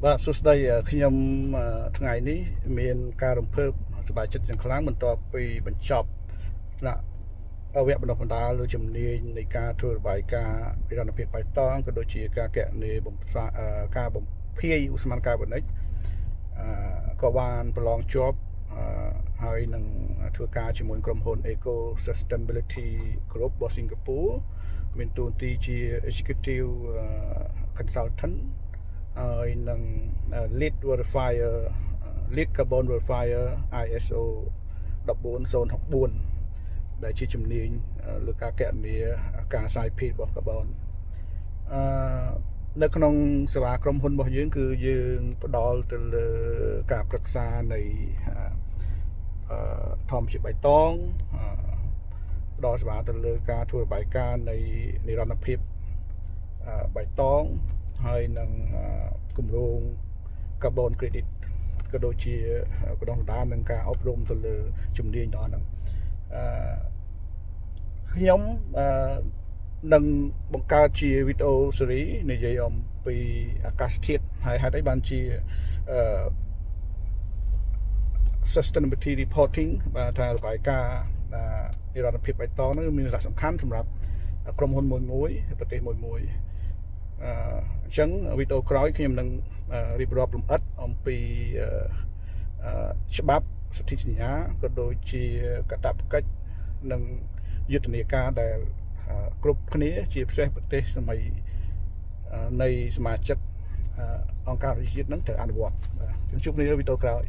បាទសួស្តីខ្ញុំថ្ងៃនេះមានការរំភើបសប្បាយចិត្តយ៉ាងខ្លាំងបន្ទាប់ពីបញ្ចប់ថ្នាក់វគ្គបណ្ដុះបណ្ដាលលើជំនាញនៃការធ្វើរបាយការណ៍វិរណភាពបៃតងក៏ដូចជាការគណនាការបំភាយឧស្ម័នកាបូនិកក៏បានប្រឡងជាប់ហើយនឹងធ្វើការជាមួយក្រុមហ៊ុន Eco Sustainability Group របស់សិង្ហបុរីមានតួនាទីជា Executive Consultant ហើយនឹង Lead Verifier Lead Carbon Verifier ISO 14064 ដែលជាជំនាញលើការគណនាការសាយភាយរបស់កាបូននៅក្នុងសេវាក្រុមហ៊ុនរបស់យើងគឺយើងផ្ដល់ទៅលើការប្រឹក្សានៃធម្មជាតិបៃតងផ្ដល់សេវាទៅលើការធ្វើរបាយការណ៍នៃនិរន្តរភាពបៃតងហើយនឹងគម្រោង Carbon Credit ក៏ដូចជាបណ្ដុះបណ្ដាលនឹងការអប់រំទៅលើជំនាញដល់ហ្នឹងខ្ញុំនឹងបង្កើតជាវីដេអូស៊េរីនិយាយអំពីអាកាសធាតុហើយហេតុអីបានជាSustainability Reporting បាទថារបាយការណ៍និរន្តរភាពបៃតងនោះមានសារៈសំខាន់សម្រាប់ក្រុមហ៊ុនមួយប្រទេសមួយអញ្ចឹងវីដេអូក្រោយខ្ញុំនឹងរៀបរាប់លម្អិតអំពីច្បាប់សន្ធិសញ្ញាក៏ដូចជាកាតព្វកិច្ចនិងយុទ្ធនាការដែលគ្រប់គ្នាជាពិសេសប្រទេសសម័យនៃសមាជិកអង្គការសហប្រជាជាតិនឹងត្រូវអនុវត្តបាទជួបគ្នានៅវីដេអូក្រោយ